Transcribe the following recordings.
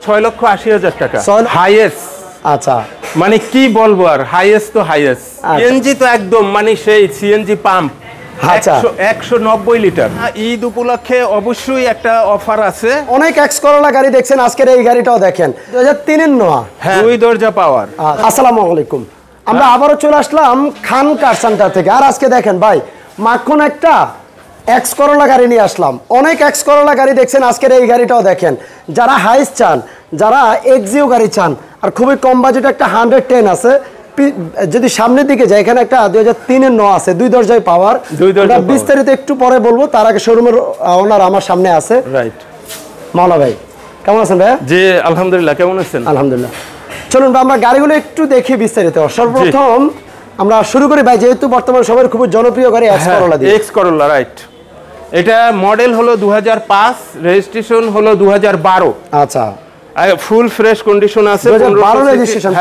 6,80,000 টাকা হাইয়েস্ট। আচ্ছা মানে কি বলবো আর, হাইয়েস্ট তো হাইয়েস্ট। সিএনজি তো একদম মানে সেই সিএনজি পাম্প 190 লিটার। ঈদ উপলক্ষে অবশ্যই একটা অফার আছে। অনেক এক্স করোলা গাড়ি দেখছেন, আজকের এই গাড়িটাও দেখেন 2003 এর নোয়া, 2 দরজা পাওয়ার। আসসালামু আলাইকুম, আমরা আবারও চলে আসলাম খান কার সেন্টার থেকে। আর আজকে দেখেন ভাই, মাখন একটা এক্স করোলা গাড়ি নিয়ে আসলাম। অনেক এক্স করোলা গাড়ি দেখছেন, আজকের এই গাড়িটাও দেখেন। যারা হাইস চান, যারা এক্সিও গাড়ি চান, আর খুবই কম বাজেটে একটা 110 আছে। যদি সামনের দিকে যায়, এখানে একটা 2003 এর আছে, 2 দরজায় পাওয়ার। বিস্তারিত একটু পরে বলবো, তার আগে শোরুমের ওনার আমার সামনে আছে। রাইট, মাওলা ভাই কেমন আছেন ভাই? জি আলহামদুলিল্লাহ, কেমন আছেন? আলহামদুলিল্লাহ। চলুন আমরা গাড়িগুলো একটু দেখি বিস্তারিত। সর্বপ্রথম আমরা শুরু করি ভাই, যেহেতু বর্তমানে সবার খুব জনপ্রিয় গাড়ি এক্স করোলা দিয়ে। X Corolla, right. এটা মডেল হলো 2005, রেজিস্ট্রেশন হলো 2012। আচ্ছা, ফুল ফ্রেশ কন্ডিশন আছে। 2012 রেজিস্ট্রেশন,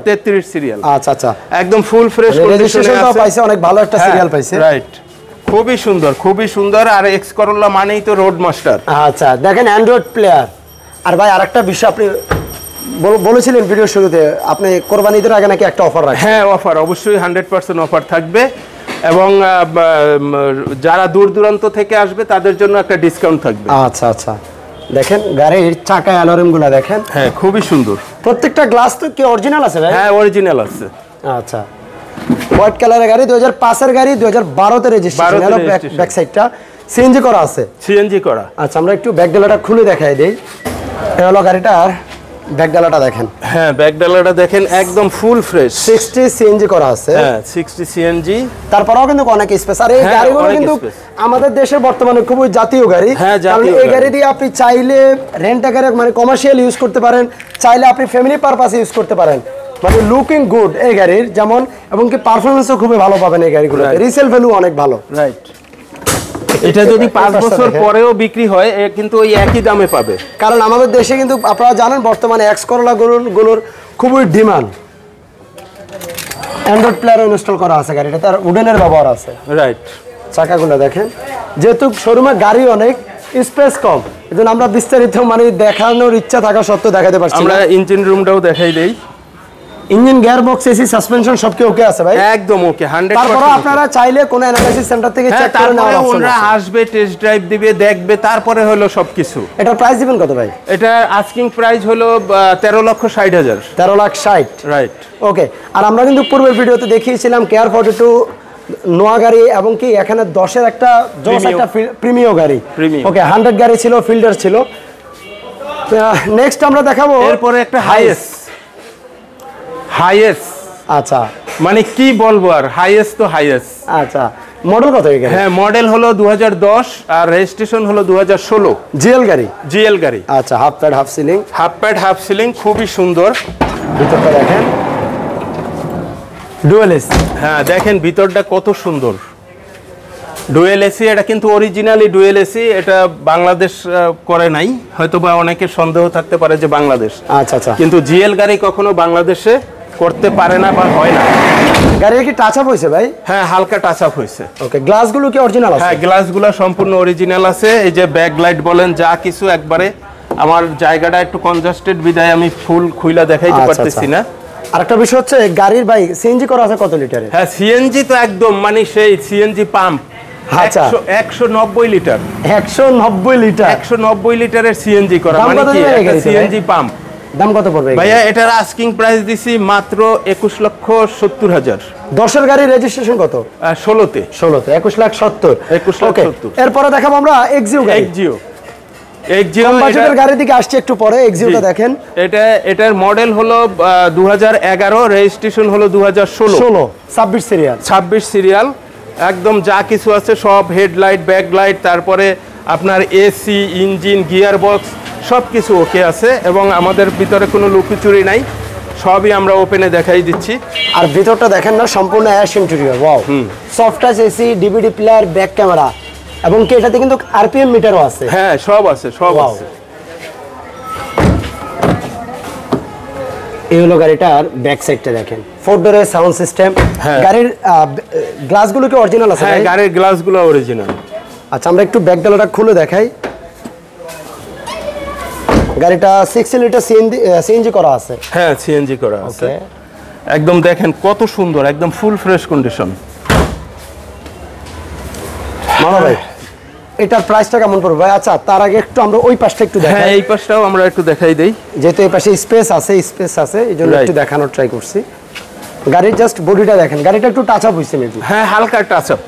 33 সিরিয়াল। আচ্ছা আচ্ছা, একদম ফুল ফ্রেশ কন্ডিশনে আছে। পাইছে, অনেক ভালো একটা সিরিয়াল পাইছে। রাইট, খুবই সুন্দর, খুবই সুন্দর। আর এক্স করোলা মানেই তো রোড মাস্টার। আচ্ছা দেখেন, অ্যান্ড্রয়েড প্লেয়ার। আর ভাই আরেকটা বিষয়, আপনি বলেছিলেন ভিডিও শুরুতে, আপনি কোরবানি ঈদের আগে নাকি একটা অফার রাখেন। হ্যাঁ, অফার অবশ্যই 100% অফার থাকবে, এবং যারা দূর দূরান্ত থেকে আসবে তাদের জন্য একটা ডিসকাউন্ট থাকবে। আচ্ছা আচ্ছা, দেখেন গাড়ির চাকা অ্যালরিম গুলো দেখেন। হ্যাঁ, খুবই সুন্দর। প্রত্যেকটা গ্লাস তো কি অরিজিনাল আছে ভাই? হ্যাঁ, অরিজিনাল আছে। আচ্ছা, হোয়াইট কালারের গাড়ি, 2005 এর গাড়ি, 2012 তে রেজিস্ট্রেশন। হলো ব্যাক সাইডটা সিএনজি করা আছে। সিএনজি করা। আচ্ছা, আমরা একটু ব্যাক ডালাটা খুলে দেখাই দেই। এই হলো গাড়িটার ব্যাক ডালাটা দেখেন। হ্যাঁ, ব্যাক ডালাটা দেখেন, একদম ফুল ফ্রেশ। 60 সিএনজি করা আছে। হ্যাঁ, 60 সিএনজি। তারপরেও কিন্তু অনেক স্পেস। আর এই গাড়িগুলো কিন্তু আমাদের দেশের বর্তমানে খুবই জাতীয় গাড়ি। কারণ এই গাড়ি দিয়ে আপনি চাইলে রেন্ট আকারে মানে কমার্শিয়াল ইউজ করতে পারেন, চাইলে আপনি ফ্যামিলি পারপাসে ইউজ করতে পারেন। মানে লুকিং গুড এই গাড়ির, যেমন এবং কি পারফরম্যান্সও খুবই ভালো পাবেন এই গাড়িগুলো। রিসেল ভ্যালু অনেক ভালো। রাইট, এটা যদি 5 বছর পরেও বিক্রি হয়, কিন্তু ওই একই দামে পাবে। কারণ আমাদের দেশে কিন্তু আপনারা জানেন বর্তমানে এক্স করোলা গুলোর খুবই ডিমান্ড। অ্যান্ড্রয়েড প্লেয়ার ইনস্টল করা আছে গাড়িটা, তার উডেনের ব্যবহার আছে। রাইট, চাকাগুলো দেখেন। যেহেতু শোরুমে গাড়ি অনেক, স্পেস কম, এজন্য আমরা বিস্তারিত মানে দেখানোর ইচ্ছা থাকা সত্ত্বেও দেখাতে পারছি। আমরা ইঞ্জিন রুমটাও দেখাই দেই। Engine, gear box, AC, suspension সব কি ওকে আছে ভাই? একদম ওকে, 100%। তারপরে আপনারা চাইলে কোন অ্যানালাইসিস সেন্টার থেকে চেক করে নেওয়ার অপশন আছে। ওরা আসবে, টেস্ট ড্রাইভ দিবে, দেখবে, তারপরে হলো সবকিছু। এটা প্রাইস দিবেন কত ভাই? এটা আস্কিং প্রাইস হলো 13,60,000। 13,60,000, রাইট। ওকে। আর আমরা কিন্তু পূর্বের ভিডিওতে দেখিয়েছিলাম কেয়ার 42 নোয়া গাড়ি, এবং কি এখানে 10-এর একটা জোস একটা প্রিমিয়াম গাড়ি। ওকে, 100 গাড়ি ছিল, ফিল্ডার ছিল। নেক্সট আমরা দেখাবো এরপরে একটা হাইয়েস্ট। আচ্ছা, মানে কি বলবো আর, হাইয়েস্ট তো হাইয়েস্ট। আচ্ছা, মডেল কত এই গাড়ি? হ্যাঁ, মডেল হলো 2010 আর রেজিস্ট্রেশন হলো 2016। জিএল গাড়ি। আচ্ছা, হাফ প্যাড হাফ সিলিং, খুবই সুন্দর। ভিতরটা দেখেন, ডুয়াল এসি। হ্যাঁ, দেখেন ভিতরটা কত সুন্দর। ডুয়েল এসি, এটা কিন্তু অরিজিনালি ডুয়েল এসি। এটা বাংলাদেশ করে নাই, হয়তো বা অনেকের সন্দেহ থাকতে পারে যে বাংলাদেশ। আচ্ছা আচ্ছা, কিন্তু জিএল গাড়ি কখনো বাংলাদেশে করতে পারে না বা হয় না। গাড়ি কি টাচ আপ হয়েছে ভাই? হ্যাঁ, হালকা টাচ আপ হয়েছে। ওকে, গ্লাসগুলো কি অরিজিনাল আছে? হ্যাঁ, গ্লাসগুলো সম্পূর্ণ অরিজিনাল আছে। এই যে ব্যাক লাইট বলেন, যা কিছু একবারে। আমার জায়গাটা একটু কনজাস্টেড বিদায় আমি ফুল খুইলা দেখাইতে পারতেছি না। আরেকটা বিষয় হচ্ছে গাড়ির ভাই সিএনজি করা আছে কত লিটারে? হ্যাঁ, সিএনজি তো একদম মানে সেই সিএনজি পাম্প। আচ্ছা, 190 লিটার। 190 লিটার, 190 লিটারের সিএনজি করা, মানে কি একটা সিএনজি পাম্প। দাম কত পড়বে ভাইয়া? এটার আস্কিং প্রাইস দিছি মাত্র 21,70,000। 10-এর গাড়ি রেজিস্ট্রেশন কত? 16তে 21,70,000। ওকে, এরপরে দেখাবো আমরা এক্সিও গাড়ি। এক্সিও বাজেটের গাড়ি দিকে আসছে একটু পরে। এক্সিওটা দেখেন, এটার মডেল হলো 2011, রেজিস্ট্রেশন হলো 2016। 26 সিরিয়াল। একদম যা কিছু আছে সব, হেডলাইট, ব্যাকলাইট, তারপরে আপনার এসি, ইঞ্জিন, গিয়ার বক্স সব কিছু ওকে আছে, এবং আমাদের ভিতরে কোনো লুকোচুরি নাই, সবই আমরা ওপেনে দেখাই দিচ্ছি। আর ভিতরটা দেখেন না, সম্পূর্ণ ash interior. Wow, soft touch AC, DVD player, back camera, এবং কি এটাতে কিন্তু আরপিএম মিটারও আছে। হ্যাঁ, সব আছে। এই হলো গাড়িটার ব্যাক সাইডটা দেখেন, 4 ডোরের সাউন্ড সিস্টেম। গাড়ির গ্লাসগুলো কি অরিজিনাল আছে? হ্যাঁ, গাড়ির গ্লাসগুলো অরিজিনাল। আচ্ছা, আমরা একটু ব্যাক ডালাটা খুলে দেখাই। গাড়িটা 60 লিটার সিএনজি করা আছে। হ্যাঁ সিএনজি করা আছে। ওকে, একদম দেখেন কত সুন্দর, একদম ফুল ফ্রেশ কন্ডিশন। মামা ভাই এটার প্রাইসটা কেমন পড়বে ভাই? আচ্ছা তার আগে একটু আমরা ওই পাশটা একটু দেখাই। হ্যাঁ এই পাশটাও আমরা একটু দেখাই দেই, যেহেতু এই পাশে স্পেস আছে এই জন্য একটু দেখানোর ট্রাই করছি। গাড়ির জাস্ট বডিটা দেখেন, গাড়িটা একটু টাচ আপ হইছে নাকি? হ্যাঁ হালকা টাচ আপ।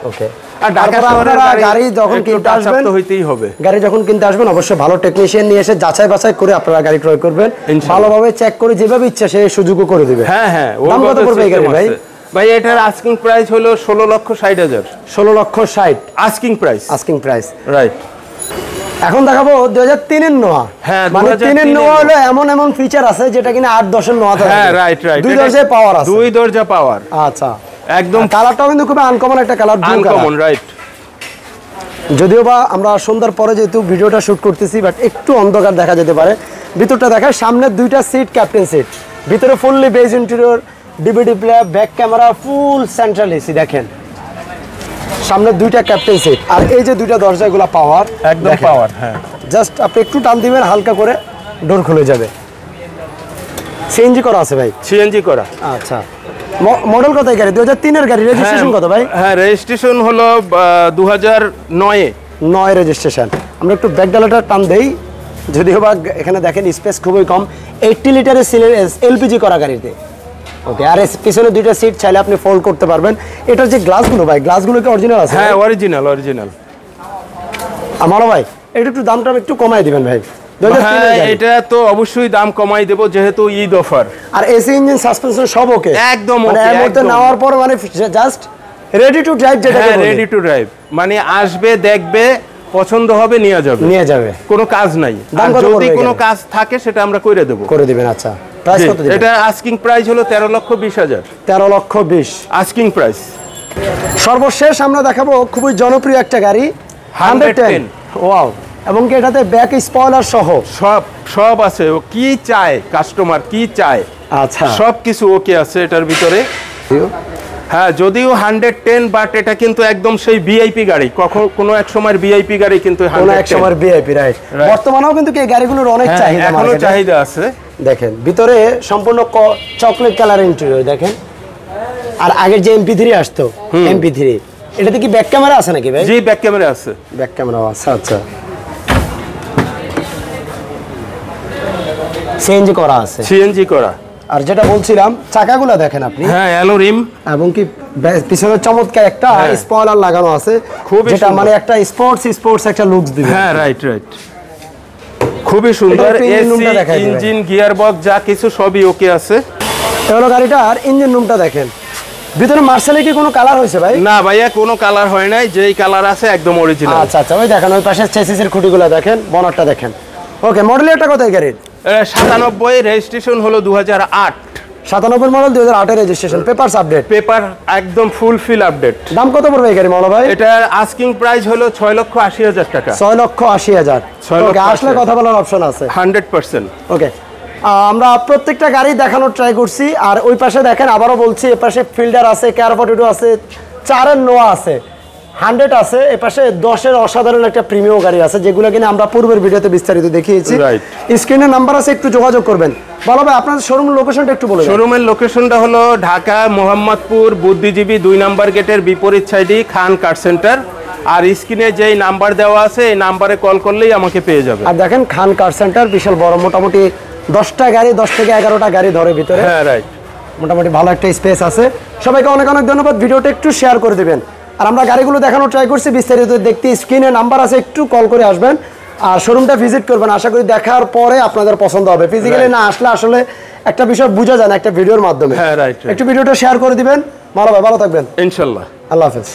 ওকে, আর ঢাকা শহরের গাড়ি যখন কিনতে আসবেন, তো হইতেই হবে। গাড়ি যখন কিনতে আসবেন অবশ্যই ভালো টেকনিশিয়ান নিয়ে এসে যাচাই বাছাই করে আপনারা গাড়ি ক্রয় করবেন, ভালোভাবে চেক করে যেভাবে ইচ্ছা সে সুযোগও করে দিবে। হ্যাঁ হ্যাঁ। দাম কত পড়বে এই গাড়ি ভাই? ভাই এটার আস্কিং প্রাইস হলো 16,60,000। 16,60,000 asking price. Asking price, right. এখন দেখাবো 2003 এর নোয়া। হ্যাঁ, মানে 3 এর নোয়া হলো এমন ফিচার আছে যেটা কিনা 8-10 এর নোয়া থাকে। হ্যাঁ রাইট রাইট। 2 দরজা পাওয়ার আছে। 2 দরজা পাওয়ার। আচ্ছা, একদম কালারটাও কিন্তু খুব আনকমন একটা colour, blue colour. Uncommon, right. যদিও বা আমরা সন্ধ্যার পরে যেহেতু ভিডিওটা শুট করতেছি, বাট একটু অন্ধকার দেখা যেতে পারে। ভিতরটা দেখায়, সামনে 2টা সিট ক্যাপ্টেন সিট, ভিতরে fully beige interior, DVD player, back camera, full central AC. দেখেন সামনে 2টা ক্যাপ্টেন সিট, আর এই যে 2টা দরজাগুলো পাওয়ার, একদম পাওয়ার। হ্যাঁ জাস্ট আপনি একটু টান দিবেন হালকা করে, ডোর খুলে যাবে। সিএনজি করা আছে ভাই? সিএনজি করা। আচ্ছা, মডেল কত এই গাড়ি? 2003 এর গাড়ি। রেজিস্ট্রেশন কত ভাই? হ্যাঁ রেজিস্ট্রেশন হলো 2009 রেজিস্ট্রেশন। আমরা একটু ব্যাক ডালাটা টান দেই, যদিও বা এখানে দেখেন স্পেস খুবই কম। 80 লিটারের এলপিজি করা গাড়িতে। ওকে, আর পিছনে 2টা সিট চাইলে আপনি ফোল্ড করতে পারবেন। এটার যে গ্লাসগুলো ভাই, গ্লাসগুলো কি অরিজিনাল আছে? হ্যাঁ অরিজিনাল অরিজিনাল। আমারও ভাই এটা একটু দামটা একটু কমাই দিবেন ভাই। হ্যাঁ এটা তো অবশ্যই দাম কমাই দেব, যেহেতু ঈদ অফার। আর এসি ইঞ্জিন সাসপেনশন সব ওকে? একদম মানে ওকে। এর মধ্যে নেওয়ার পর মানে জাস্ট রেডি টু ড্রাইভ, যেটা রেডি টু ড্রাইভ, মানে আসবে দেখবে পছন্দ হবে নিয়ে যাবে, কোনো কাজ নাই। আর যদি কোনো কাজ থাকে সেটা আমরা করে দেব। আচ্ছা, প্রাইস কত দিবেন? এটা আস্কিং প্রাইস হলো 13,20,000। 13,20,000 আস্কিং প্রাইস। সর্বশেষ আমরা দেখাবো খুবই জনপ্রিয় একটা গাড়ি, 110। ওয়াও, এবং কি এটাতে ব্যাক স্পয়লার সহ সব আছে। ও কি চায় কাস্টমার, কি চায়, আচ্ছা সব কিছু ওকে আছে এটার ভিতরে। হ্যাঁ যদিও 110, বাট এটা কিন্তু একদম সেই ভিআইপি গাড়ি। কোনো এক সময় ভিআইপি গাড়ি, কিন্তু এক সময় ভিআইপি, রাইট। বর্তমানেও কিন্তু এই গাড়িগুলোর অনেক চাহিদা, এখনো চাহিদা আছে। দেখেন ভিতরে সম্পূর্ণ চকলেট কালার ইন্টেরিয়র দেখেন। আর আগের যে MP3 আসতো, MP3, এটাতে কি ব্যাক ক্যামেরা আছে নাকি ভাই? জি ব্যাক ক্যামেরা আছে। ব্যাক ক্যামেরা আছে, আচ্ছা। সিএনজি করা আছে? সিএনজি করা। আর যেটা বলছিলাম, চাকাগুলো দেখেন আপনি। হ্যাঁ অ্যালো রিম, এবং কি পিছনে চমৎকার একটা স্পয়লার লাগানো আছে, যেটা মানে একটা স্পোর্টস একটা লুকস দিবে। হ্যাঁ রাইট রাইট, খুবই সুন্দর। এসি, ইঞ্জিন, গিয়ার বক্স যা কিছু সবই ওকে আছে। এগুলো গাড়িটার ইঞ্জিন রুমটা দেখেন। ভিতরে মার্শালে কি কোনো কালার হয়েছে ভাই? না ভাইয়া, কোনো কালার হয় নাই, যেই কালার আছে একদম অরিজিনাল। আচ্ছা আচ্ছা, ওই দেখেন ওই পাশে চেসিসের খুঁটিগুলো দেখেন, বনারটা দেখেন। ওকে, মডেল এটা কত এই গাড়ির? 97, রেজিস্ট্রেশন হলো 2008। 97 model, 2008 registration, papers update? Paper একদম ফুলফিল আপডেট। দাম কত পড়বে এই গাড়ি মাওলা ভাই? এটার আস্কিং প্রাইস হলো 6,80,000 টাকা। 6,80,000। ওকে, আসলে কথা বলার অপশন আছে 100%। ওকে, আমরা প্রত্যেকটা গাড়ি দেখানোর ট্রাই করছি। আর ওই পাশে দেখেন, আবারও বলছি, এ পাশে ফিল্ডার আছে, কেয়ার পটেটো আছে, 4-এর নোয়া আছে, 100 আছে, এ পাশে 10-এর অসাধারণ একটা প্রিমিয়াম গাড়ি আছে, যেগুলো কিনা আমরা পূর্বের ভিডিওতে বিস্তারিত দেখিয়েছি। স্ক্রিনে নাম্বার আছে, একটু যোগাযোগ করবেন। বলো ভাই আপনাদের শোরুম লোকেশনটা একটু বলুন। শোরুমের লোকেশনটা হলো ঢাকা মোহাম্মদপুর বুদ্ধিজীবী 2 নম্বর গেটের বিপরীত সাইডে খান কার সেন্টার। আর স্ক্রিনে যেই নাম্বার দেওয়া আছে এই নাম্বারে কল করলেই আমাকে পেয়ে যাবে। আর দেখেন খান কার সেন্টার বিশাল বড়, মোটামুটি 10টা গাড়ি, 10 থেকে 11টা গাড়ি ধরে ভিতরে। হ্যাঁ রাইট, মোটামুটি ভালো একটা স্পেস আছে। সবাইকে অনেক অনেক ধন্যবাদ। ভিডিওটা একটু শেয়ার করে দিবেন। আর আমরা গাড়িগুলো দেখানোর ট্রাই করছি, বিস্তারিত দেখতে স্ক্রিনে নাম্বার আছে, একটু কল করে আসবেন আর শোরুমটা ভিজিট করবেন। আশা করি দেখার পরে আপনাদের পছন্দ হবে। ফিজিক্যালি না আসলে আসলে একটা বিষয় বোঝা যায় না একটা ভিডিওর মাধ্যমে। হ্যাঁ রাইট, একটু ভিডিওটা শেয়ার করে দিবেন। ভালো ভাই, ভালো থাকবেন ইনশাআল্লাহ। আল্লাহ হাফেজ।